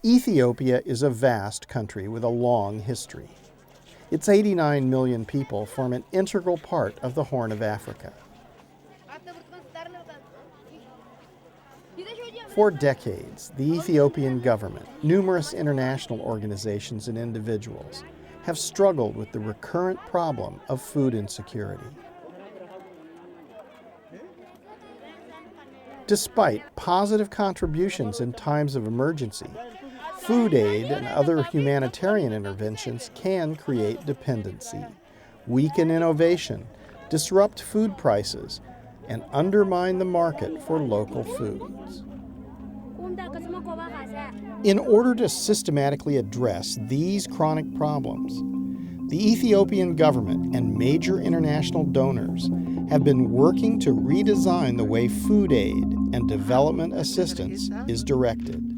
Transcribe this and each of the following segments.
Ethiopia is a vast country with a long history. Its 89 million people form an integral part of the Horn of Africa. For decades, the Ethiopian government, numerous international organizations and individuals have struggled with the recurrent problem of food insecurity. Despite positive contributions in times of emergency, food aid and other humanitarian interventions can create dependency, weaken innovation, disrupt food prices, and undermine the market for local foods. In order to systematically address these chronic problems, the Ethiopian government and major international donors have been working to redesign the way food aid and development assistance is directed.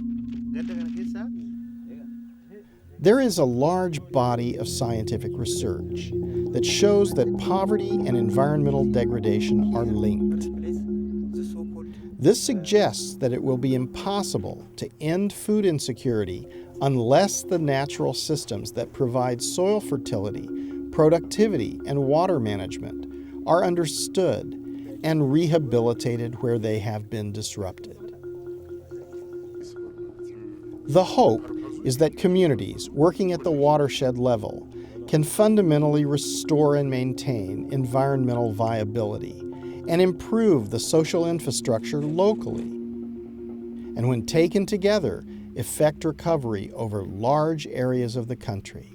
There is a large body of scientific research that shows that poverty and environmental degradation are linked. This suggests that it will be impossible to end food insecurity unless the natural systems that provide soil fertility, productivity, and water management are understood and rehabilitated where they have been disrupted. The hope is that communities working at the watershed level can fundamentally restore and maintain environmental viability and improve the social infrastructure locally, and when taken together, effect recovery over large areas of the country.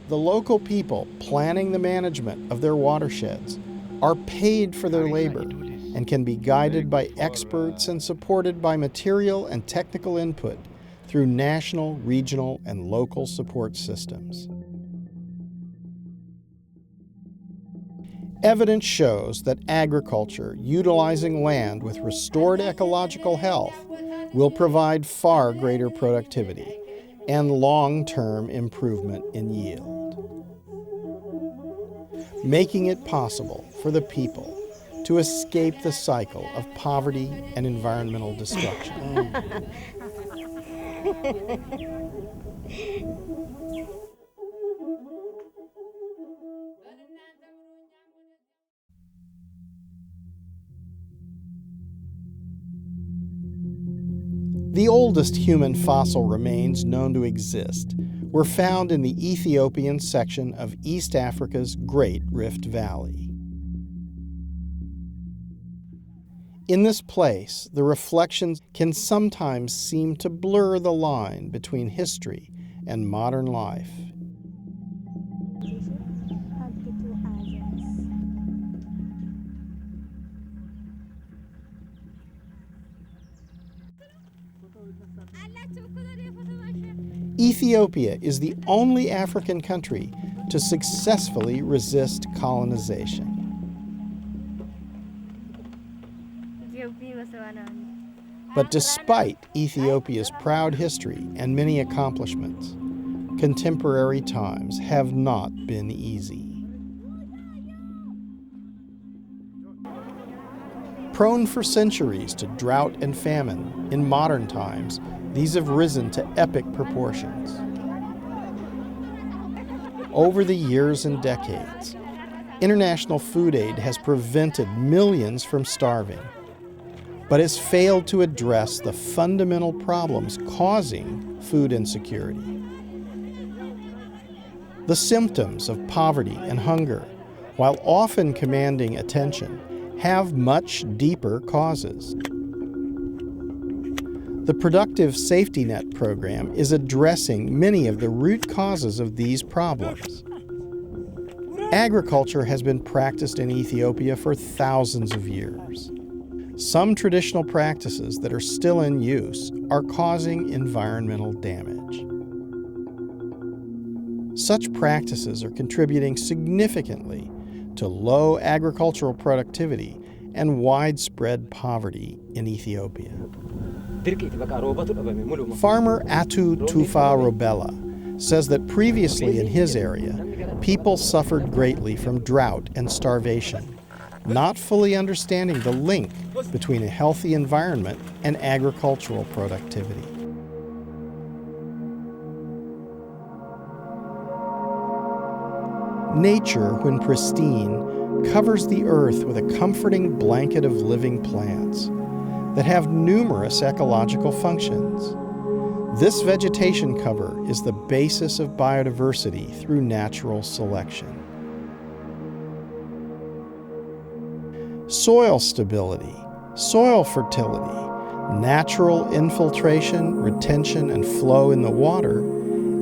The local people planning the management of their watersheds are paid for their labor and can be guided by experts and supported by material and technical input through national, regional, and local support systems. Evidence shows that agriculture utilizing land with restored ecological health will provide far greater productivity and long-term improvement in yield, making it possible for the people to escape the cycle of poverty and environmental destruction. The oldest human fossil remains known to exist were found in the Ethiopian section of East Africa's Great Rift Valley. In this place, the reflections can sometimes seem to blur the line between history and modern life. Ethiopia is the only African country to successfully resist colonization. But despite Ethiopia's proud history and many accomplishments, contemporary times have not been easy. Prone for centuries to drought and famine, in modern times, these have risen to epic proportions. Over the years and decades, international food aid has prevented millions from starving, but has failed to address the fundamental problems causing food insecurity. The symptoms of poverty and hunger, while often commanding attention, have much deeper causes. The Productive Safety Net program is addressing many of the root causes of these problems. Agriculture has been practiced in Ethiopia for thousands of years. Some traditional practices that are still in use are causing environmental damage. Such practices are contributing significantly to low agricultural productivity and widespread poverty in Ethiopia. Farmer Atu Tufa Robella says that previously in his area, people suffered greatly from drought and starvation, not fully understanding the link between a healthy environment and agricultural productivity. Nature, when pristine, covers the earth with a comforting blanket of living plants that have numerous ecological functions. This vegetation cover is the basis of biodiversity through natural selection. Soil stability, soil fertility, natural infiltration, retention, and flow in the water,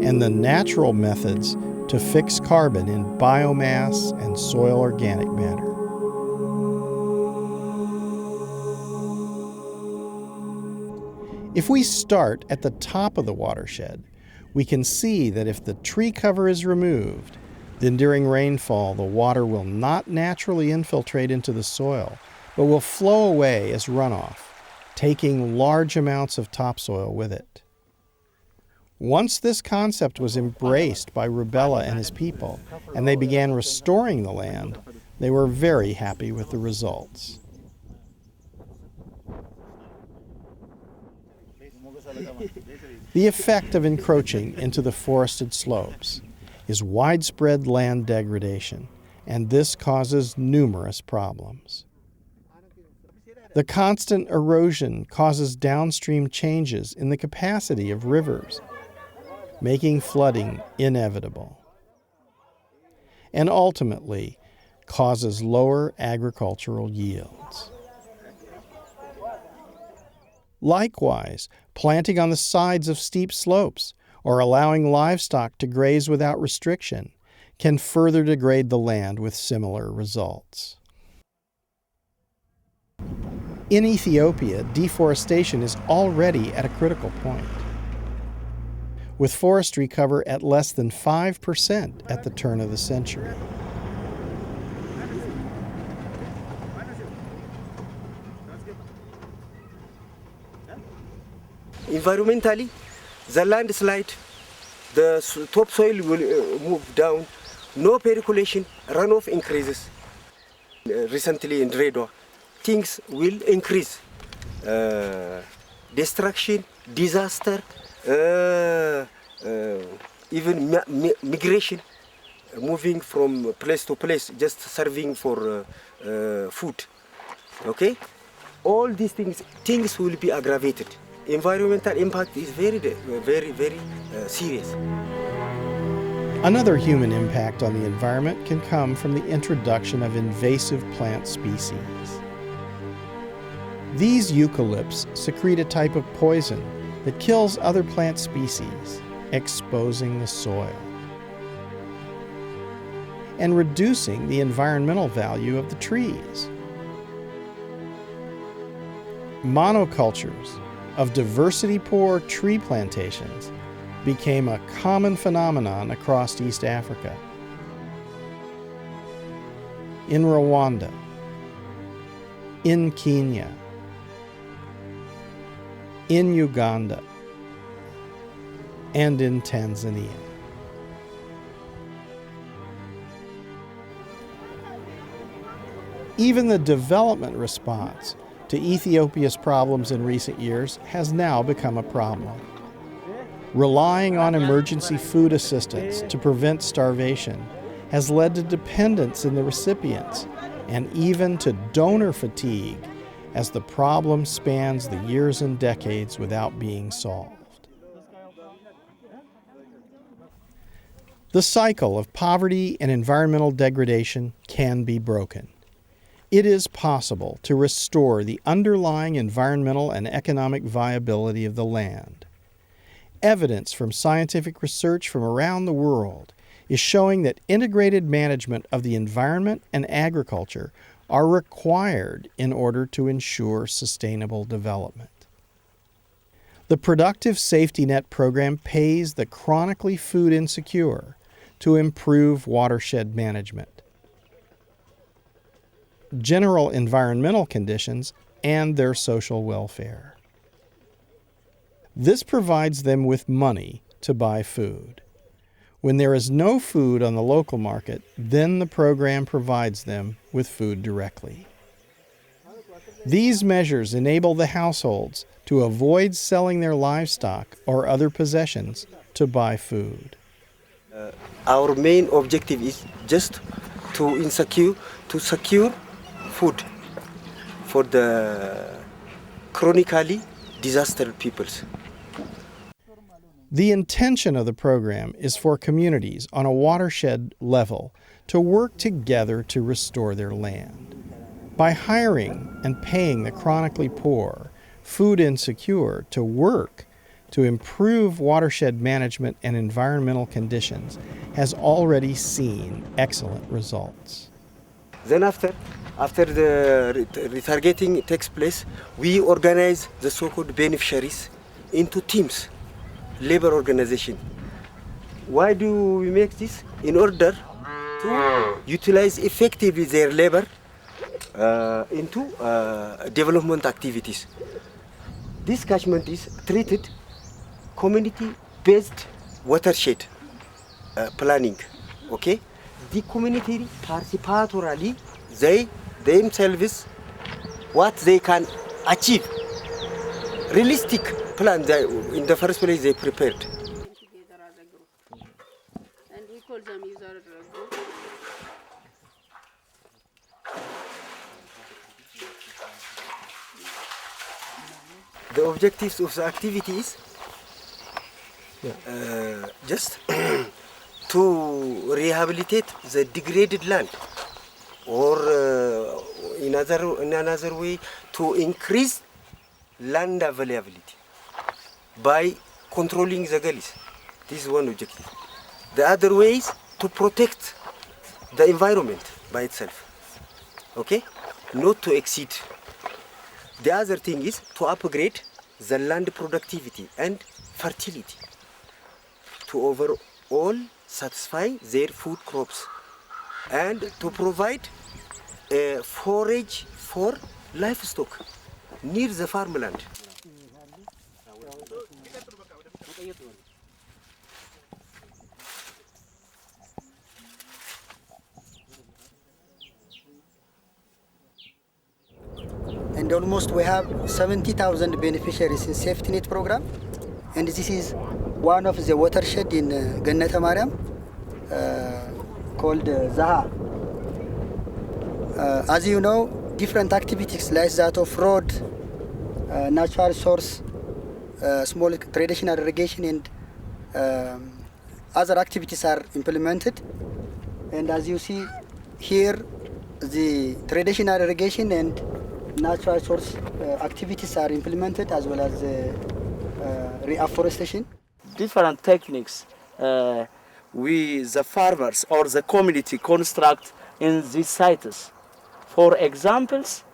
and the natural methods to fix carbon in biomass and soil organic matter. If we start at the top of the watershed, we can see that if the tree cover is removed, then during rainfall the water will not naturally infiltrate into the soil, but will flow away as runoff, taking large amounts of topsoil with it. Once this concept was embraced by Rubella and his people, and they began restoring the land, they were very happy with the results. The effect of encroaching into the forested slopes is widespread land degradation, and this causes numerous problems. The constant erosion causes downstream changes in the capacity of rivers, making flooding inevitable, and ultimately causes lower agricultural yields. Likewise, planting on the sides of steep slopes or allowing livestock to graze without restriction can further degrade the land with similar results. In Ethiopia, deforestation is already at a critical point, with forestry cover at less than 5% at the turn of the century. Environmentally, the landslide, the topsoil will move down, no percolation, runoff increases. Recently in Drought, things will increase. Destruction, disaster, even migration, moving from place to place, just serving for food. Okay? All these things will be aggravated. Environmental impact is very serious. Another human impact on the environment can come from the introduction of invasive plant species. These eucalypts secrete a type of poison that kills other plant species, exposing the soil and reducing the environmental value of the trees. Monocultures of diversity-poor tree plantations became a common phenomenon across East Africa. In Rwanda, in Kenya, in Uganda, and in Tanzania. Even the development response to Ethiopia's problems in recent years has now become a problem. Relying on emergency food assistance to prevent starvation has led to dependence in the recipients and even to donor fatigue as the problem spans the years and decades without being solved. The cycle of poverty and environmental degradation can be broken. It is possible to restore the underlying environmental and economic viability of the land. Evidence from scientific research from around the world is showing that integrated management of the environment and agriculture are required in order to ensure sustainable development. The Productive Safety Net program pays the chronically food insecure to improve watershed management, general environmental conditions, and their social welfare. This provides them with money to buy food. When there is no food on the local market, then the program provides them with food directly. These measures enable the households to avoid selling their livestock or other possessions to buy food. Our main objective is just to secure food for the chronically disastered peoples. The intention of the program is for communities on a watershed level to work together to restore their land. By hiring and paying the chronically poor, food insecure to work to improve watershed management and environmental conditions has already seen excellent results. Then after the retargeting takes place, we organize the so-called beneficiaries into teams, labor organization. Why do we make this? In order to utilize effectively their labor into development activities. This catchment is treated community-based watershed planning. Okay, the community participatorily they themselves what they can achieve. Realistic plan that in the first place they prepared. And we call them user group. The objectives of the activity is just to rehabilitate the degraded land, or in another way, to increase land availability by controlling the gullies. This is one objective. The other way is to protect the environment by itself. Okay? Not to exceed. The other thing is to upgrade the land productivity and fertility to overall satisfy their food crops and to provide forage for livestock near the farmland. And almost we have 70,000 beneficiaries in safety net program, and this is one of the watershed in Gannata Mariam called Zaha. As you know, different activities like that of road, natural source, small traditional irrigation, and other activities are implemented. And as you see here, the traditional irrigation and natural source activities are implemented, as well as reforestation. Different techniques we, the farmers or the community, construct in these sites. For examples,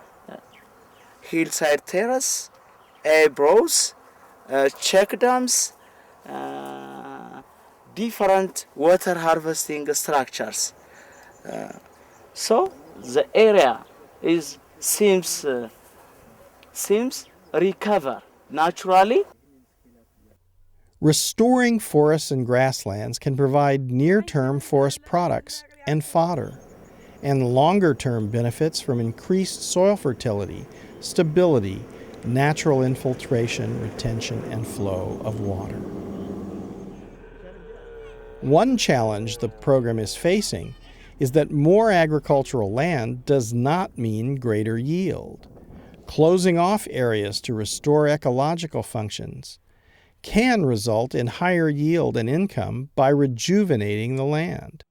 hillside terrace, eyebrows, check dams, different water harvesting structures. So the area seems recover naturally. Restoring forests and grasslands can provide near-term forest products and fodder, and longer-term benefits from increased soil fertility, stability, natural infiltration, retention, and flow of water. One challenge the program is facing is that more agricultural land does not mean greater yield. Closing off areas to restore ecological functions can result in higher yield and income by rejuvenating the land.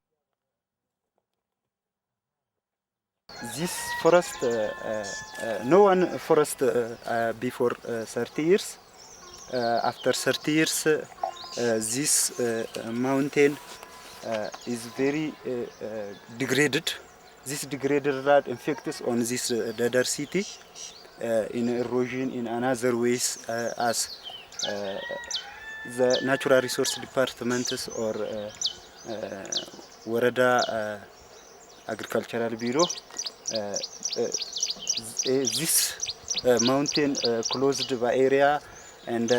This forest, no one forest before 30 years. After 30 years, this mountain is very degraded. This degraded land affects on this other city in erosion in another ways as the natural resource departments or Warada agricultural bureau. This mountain closed the area and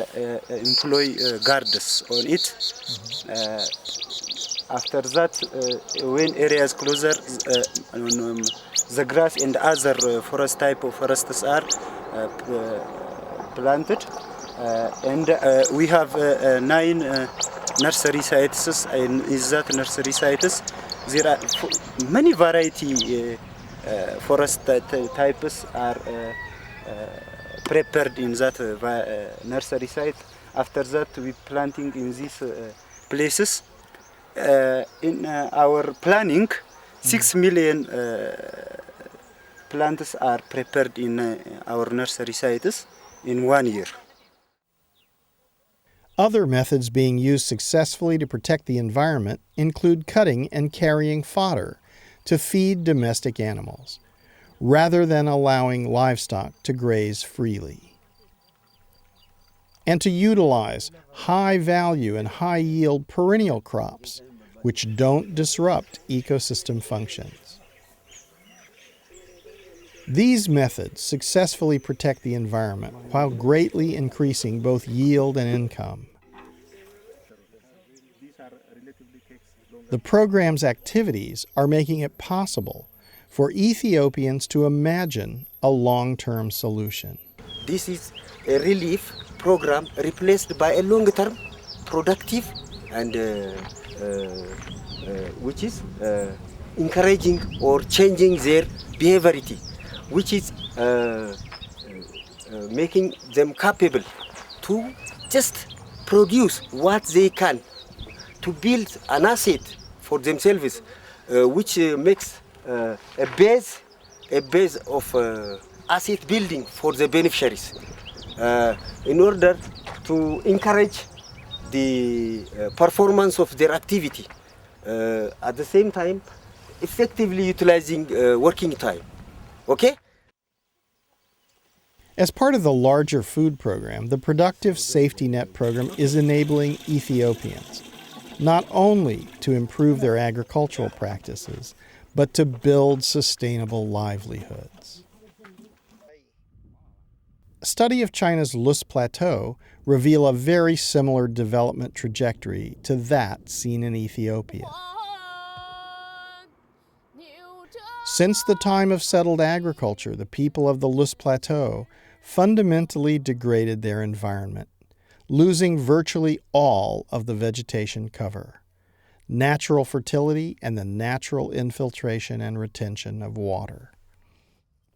employ guards on it. After that, when area is closer, the grass and other forest type of forests are planted. And we have 9 nursery sites, and in that nursery sites there are many variety forest types are prepared in that nursery site. After that, we planting in these places. In our planning, 6 million plants are prepared in our nursery sites in 1 year. Other methods being used successfully to protect the environment include cutting and carrying fodder to feed domestic animals, rather than allowing livestock to graze freely. And to utilize high-value and high-yield perennial crops, which don't disrupt ecosystem functions. These methods successfully protect the environment while greatly increasing both yield and income. The program's activities are making it possible for Ethiopians to imagine a long-term solution. This is a relief program replaced by a long-term, productive, and which is encouraging or changing their behaviority, which is making them capable to just produce what they can, to build an asset for themselves, which makes a base of asset building for the beneficiaries, in order to encourage the performance of their activity, at the same time effectively utilizing working time. Okay? As part of the larger food program, the Productive Safety Net program is enabling Ethiopians not only to improve their agricultural practices, but to build sustainable livelihoods. A study of China's Lus Plateau reveals a very similar development trajectory to that seen in Ethiopia. Since the time of settled agriculture, the people of the Lus Plateau fundamentally degraded their environment, losing virtually all of the vegetation cover, natural fertility, and the natural infiltration and retention of water.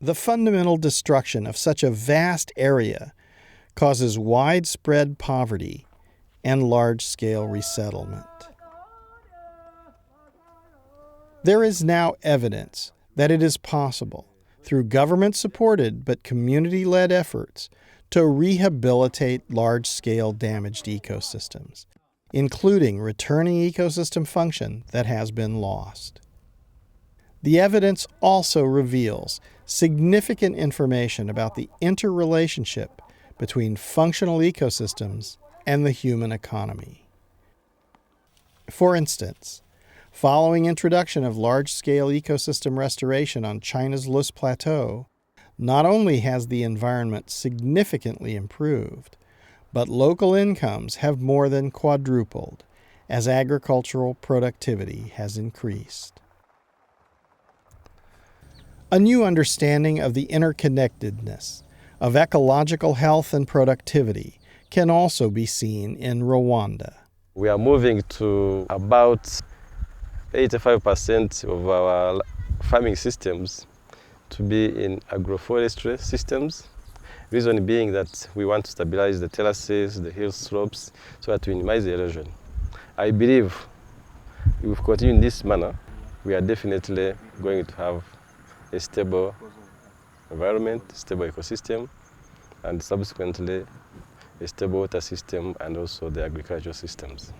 The fundamental destruction of such a vast area causes widespread poverty and large-scale resettlement. There is now evidence that it is possible, through government-supported but community-led efforts, to rehabilitate large-scale damaged ecosystems, including returning ecosystem function that has been lost. The evidence also reveals significant information about the interrelationship between functional ecosystems and the human economy. For instance, following introduction of large-scale ecosystem restoration on China's Lus Plateau, not only has the environment significantly improved, but local incomes have more than quadrupled as agricultural productivity has increased. A new understanding of the interconnectedness of ecological health and productivity can also be seen in Rwanda. We are moving to about 85% of our farming systems to be in agroforestry systems. Reason being that we want to stabilize the terraces, the hill slopes, so that to minimize the erosion. I believe if we continue in this manner, we are definitely going to have a stable environment, stable ecosystem, and subsequently a stable water system and also the agricultural systems.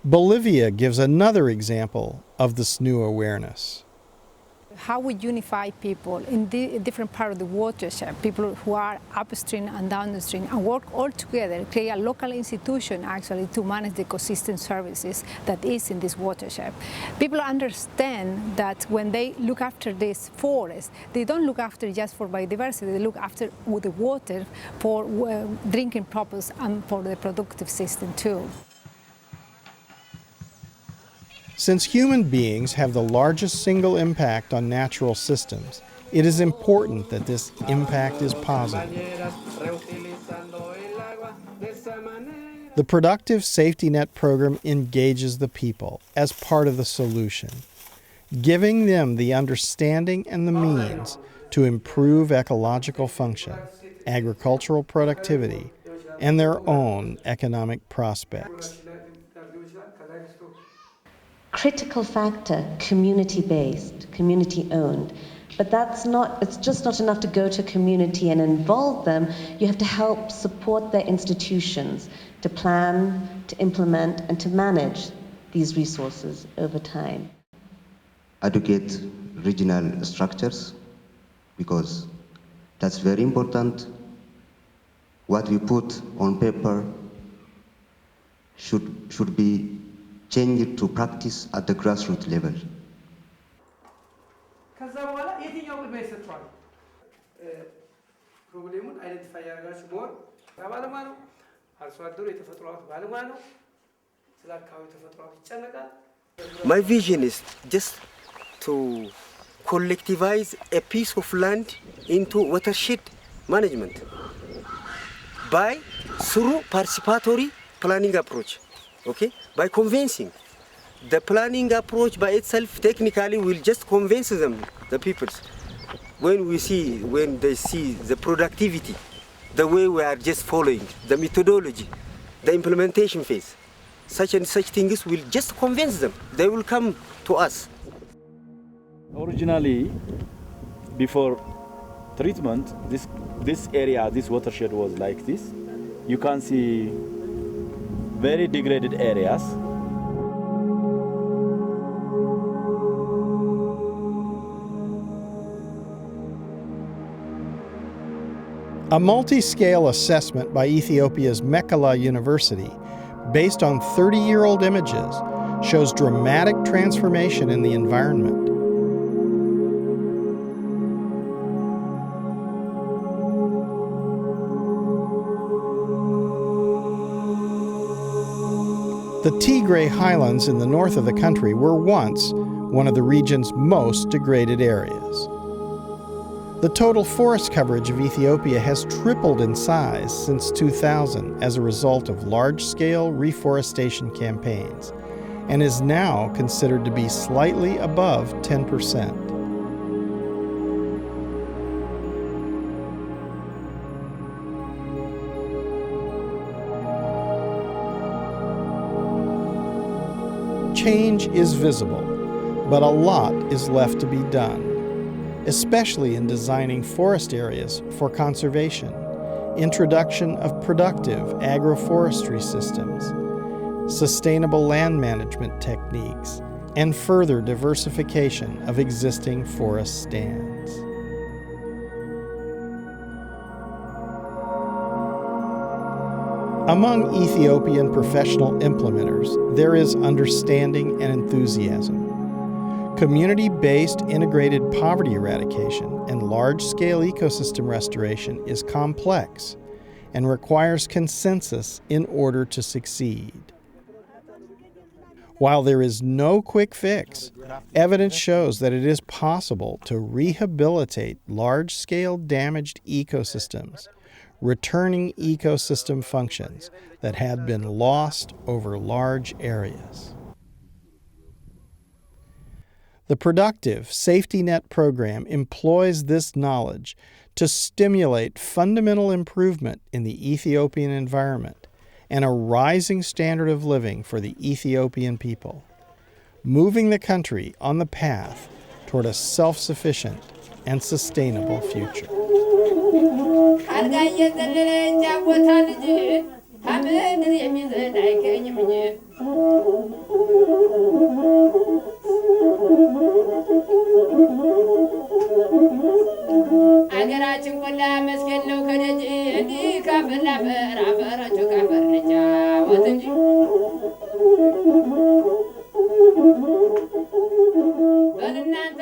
Bolivia gives another example of this new awareness. How we unify people in the different part of the watershed, people who are upstream and downstream, and work all together, create a local institution actually to manage the ecosystem services that is in this watershed. People understand that when they look after this forest, they don't look after just for biodiversity, they look after the water for drinking purpose and for the productive system too. Since human beings have the largest single impact on natural systems, it is important that this impact is positive. The Productive Safety Net program engages the people as part of the solution, giving them the understanding and the means to improve ecological function, agricultural productivity, and their own economic prospects. Critical factor, community-based, community-owned. But it's just not enough to go to a community and involve them. You have to help support their institutions to plan, to implement, and to manage these resources over time. Educate regional structures, because that's very important. What we put on paper should be changed to practice at the grassroots level. My vision is just to collectivize a piece of land into watershed management through participatory planning approach, okay? By convincing. The planning approach by itself technically will just convince them, the peoples. When they see the productivity, the way we are just following, the methodology, the implementation phase, such and such things will just convince them. They will come to us. Originally, before treatment, this area, this watershed was like this. You can see very degraded areas. A multi-scale assessment by Ethiopia's Mekelle University, based on 30-year-old images, shows dramatic transformation in the environment. The Tigray highlands in the north of the country were once one of the region's most degraded areas. The total forest coverage of Ethiopia has tripled in size since 2000 as a result of large-scale reforestation campaigns, and is now considered to be slightly above 10%. Change is visible, but a lot is left to be done, especially in designing forest areas for conservation, introduction of productive agroforestry systems, sustainable land management techniques, and further diversification of existing forest stands. Among Ethiopian professional implementers, there is understanding and enthusiasm. Community-based integrated poverty eradication and large-scale ecosystem restoration is complex and requires consensus in order to succeed. While there is no quick fix, evidence shows that it is possible to rehabilitate large-scale damaged ecosystems, returning ecosystem functions that had been lost over large areas. The Productive Safety Net program employs this knowledge to stimulate fundamental improvement in the Ethiopian environment and a rising standard of living for the Ethiopian people, moving the country on the path toward a self-sufficient and sustainable future. አገራችን ቆላ መስገን ነው ከደጅ እንዲህ ካፈላ ፈራፈራቹ ካፈርንጃ ወት እንጂ በእናንተ